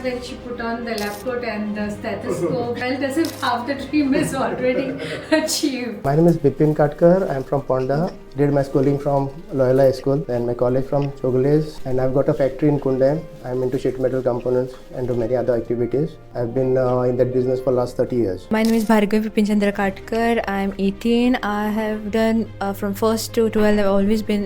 When she put on the lab coat and the stethoscope, felt as if half the dream is already achieved. My name is Bipin Katkar. I'm from Ponda. Did my schooling from Loyola High School and my college from Chogules. And I've got a factory in Kundan. I'm into sheet metal components and do many other activities. I've been in that business for last 30 years. My name is Bhargavi Vipin Chandra Katkar. I'm 18. I have done from 1st to 12. I've always been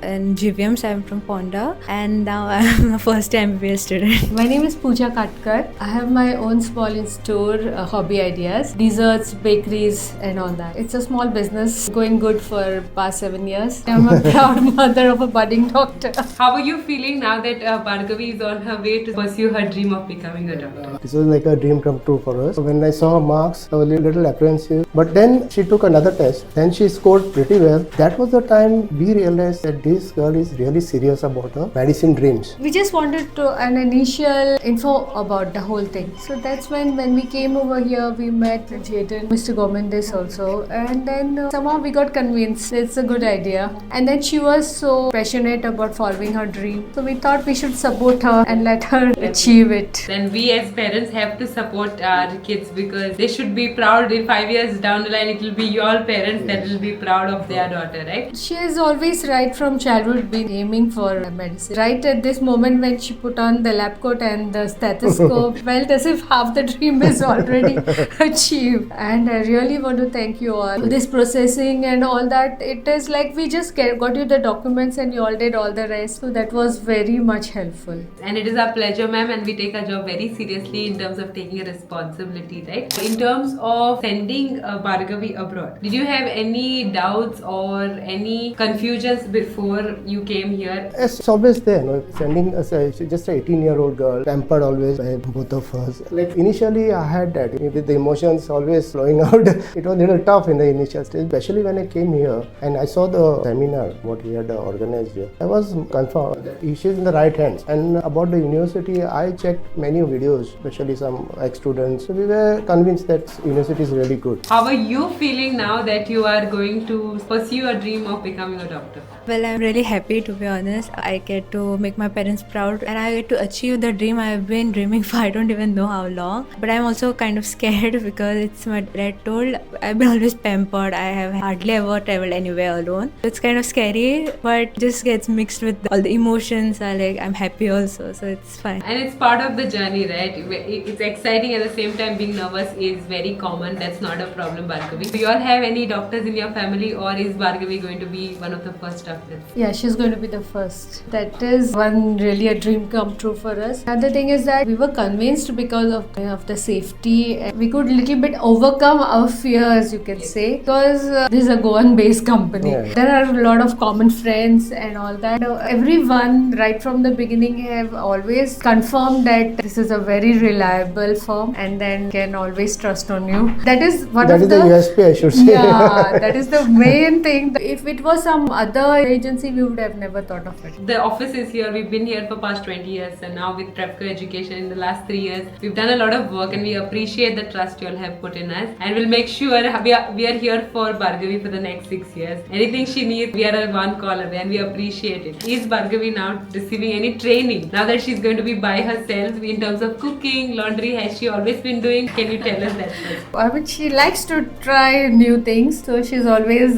in GVMs. I'm from Ponda. And now I'm a first MBA student. My name is Pooja Katkar. I have my own small store, Hobby Ideas, desserts, bakeries and all that. It's a small business going good for past 7 years. I'm a proud mother of a budding doctor. How are you feeling now that Bhargavi is on her way to pursue her dream of becoming a doctor? This was like a dream come true for us. So when I saw her marks, I was a little apprehensive. But then she took another test. Then she scored pretty well. That was the time we realized that this girl is really serious about her medicine dreams. We just wanted an initial info about the whole thing. So that's when we came over here, we met Jaden, Mr. Gomendis also. And then somehow we got convinced it's a good idea. And then she was so passionate about following her dream. So we thought we should support her and let her achieve it. Then we as parents have to support our kids because they should be proud. In 5 years down the line, it will be your parents that will be proud of their daughter, right? She has always, right from childhood, been aiming for medicine. Right at this moment when she put on the lab coat and the stethoscope, felt as if half the dream is already achieved. And I really want to thank you all. This processing and all that, it is like we just got you the documents and you all did all the rest. So that was very much helpful. And it is our pleasure, ma'am, and we take our job very seriously in terms of taking a responsibility, right? In terms of sending Bhargavi abroad, did you have any doubts or any confusions before you came here? It's always there, no? Sending us she's just an 18-year-old girl, pampered always by both of us. Like initially I had that, with the emotions always flowing out. It was a little tough in the initial stage, especially when I came here and I saw the seminar, what he had organized here. I was confirmed that she's in the right hands. And about the university, I checked many videos, especially some ex-students. So we were convinced that university is really good. How are you feeling now that you are going to pursue a dream of becoming a doctor? Well, I'm really happy, to be honest. I get to make my parents proud and I get to achieve the dream I've been dreaming for I don't even know how long. But I'm also kind of scared because it's my dad told I've been always pampered. I have hardly ever traveled anywhere alone. It's kind of scary, but just gets mixed with all the emotions. I'm happy also, so it's fine. And it's part of the journey, right? It's exciting, at the same time being nervous is very common. That's not a problem, Bhargavi. Do you all have any doctors in your family, or is Bhargavi going to be one of the first doctors? Yeah, she's going to be the first. That is one really a dream come true for us. Another thing is that we were convinced because of the safety. We could little bit overcome our fears, you can say, because this is a Goan-based company. Yeah. There are a lot of common friends and all that. Everyone right from the beginning have always confirmed that this is a very reliable firm and then can always trust on you. That is one That of is the USP, I should say. Yeah, that is the main thing. If it was some other agency, we would have never thought of it. The office is here. We've been here for past 20 years, and now with Prepco Education in the last 3 years, we've done a lot of work, and we appreciate the trust you all have put in us. And we'll make sure we are here for Bhargavi for the next 6 years. Anything she needs, we are a one call away, and we appreciate it. Is Bhargavi now receiving any training now that she's going to be by herself in terms of cooking, laundry? Has she always been doing? Can you tell us that first? I mean, she likes to try new things, so she's always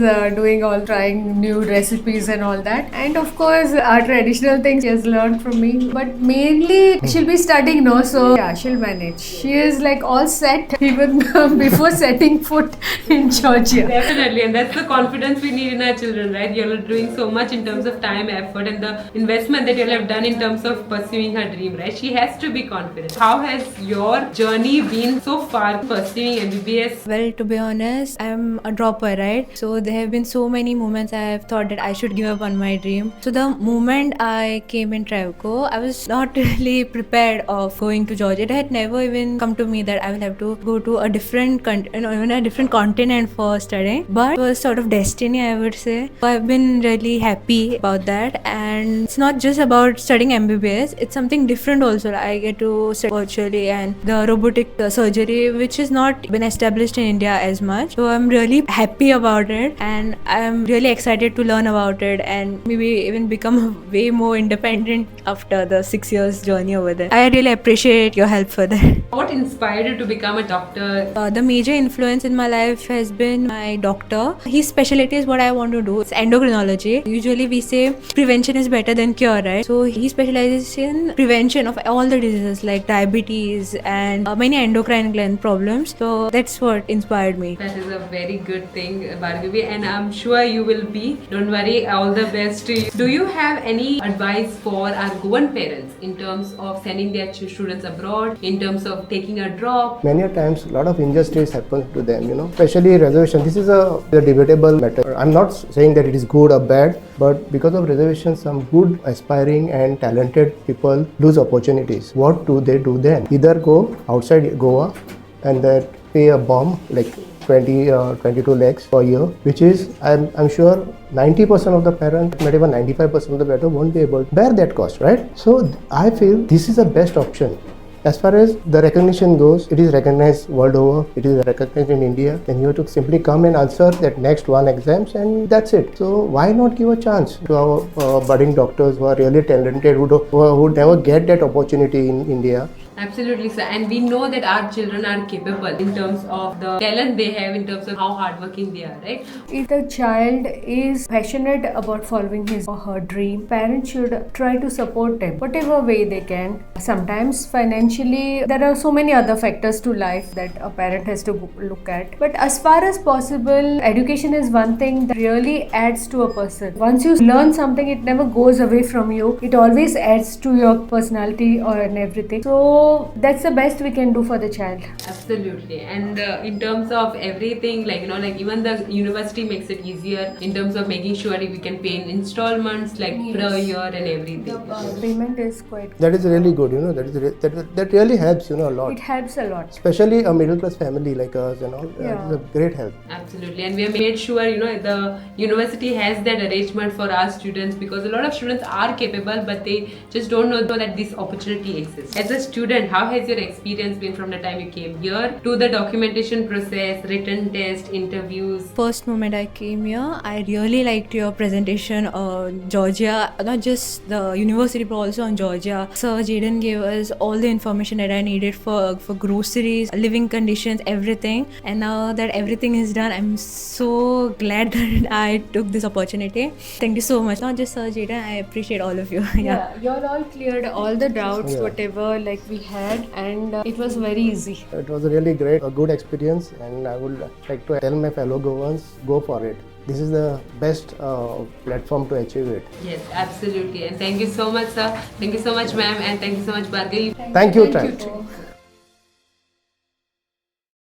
trying new recipes and all that. And of course, our traditional things she has learned from me. But mainly, she'll be studying now, so yeah, she'll manage. She is like all set even before setting foot in Georgia. Definitely, and that's the confidence we need in our children, right? You all are doing so much in terms of time, effort, and the investment that you all have done in terms of pursuing her dream, right? She has to be confident. How has your journey been so far pursuing MBBS? Well, to be honest, I'm a dropper, right? So there have been so many moments I have thought that I should give up on my dream. So the moment I came in Trevco, I was not really prepared of going to Georgia. It had never even come to me that I will have to go to a different continent for studying. But it was sort of destiny, I would say. I've been really happy about that, and it's not just about studying MBBS, it's something different also. I get to study virtually and the robotic surgery, which is not been established in India as much. So I'm really happy about it, and I'm really excited to learn about it and maybe even become way more independent after the 6 years journey over there. I really appreciate your help for that. What inspired you to become a doctor? The major influence in my life has been my doctor. His specialty is what I want to do. It's endocrinology. Usually we say prevention is better than cure, right? So he specializes in prevention of all the diseases like diabetes and many endocrine gland problems. So that's what inspired me. That is a very good thing, Bhargavi, and I'm sure you will be. Don't worry, all the best to you. Do you have any advice for our Goan parents in terms of sending their students abroad, in terms of taking a drop? Many a times, a lot of injustice happens to them, especially reservation. This is a debatable matter. I'm not saying that it is good or bad, but because of reservation, some good, aspiring and talented people lose opportunities. What do they do then? Either go outside Goa and then pay a bomb like 20 or 22 lakhs per year, which is, I'm sure 90% of the parents, not even 95% of the parents won't be able to bear that cost, right? So I feel this is the best option. As far as the recognition goes, it is recognized world over, it is recognized in India, and you have to simply come and answer that next one exams and that's it. So why not give a chance to our budding doctors who are really talented, who never get that opportunity in India? Absolutely, sir. And we know that our children are capable in terms of the talent they have, in terms of how hardworking they are, right? If the child is passionate about following his or her dream, parents should try to support them whatever way they can. Sometimes financially, there are so many other factors to life that a parent has to look at. But as far as possible, education is one thing that really adds to a person. Once you learn something, it never goes away from you. It always adds to your personality and everything. So that's the best we can do for the child. Absolutely. And in terms of everything, like even the university makes it easier in terms of making sure we can pay in installments, like per year and everything. The payment is quite. That is really good, that really helps, a lot. It helps a lot. Especially a middle class family like us and all. Yeah. It's a great help. Absolutely. And we have made sure, the university has that arrangement for our students, because a lot of students are capable, but they just don't know that this opportunity exists. As a student, how has your experience been from the time you came here to the documentation process, written test, interviews? First moment I came here, I really liked your presentation on Georgia, not just the university but also on Georgia. Sir Jaden gave us all the information that I needed for groceries, living conditions, everything. And now that everything is done, I'm so glad that I took this opportunity. Thank you so much. Not just Sir Jaden, I appreciate all of you. Yeah, you all cleared all the doubts, whatever we had, and it was very easy. It was a really a good experience, and I would like to tell my fellow Goans, go for it. This is the best platform to achieve it. Yes, absolutely. And thank you so much, sir. Thank you so much, ma'am. And thank you so much, Bhargavi. Thank you. Thank you.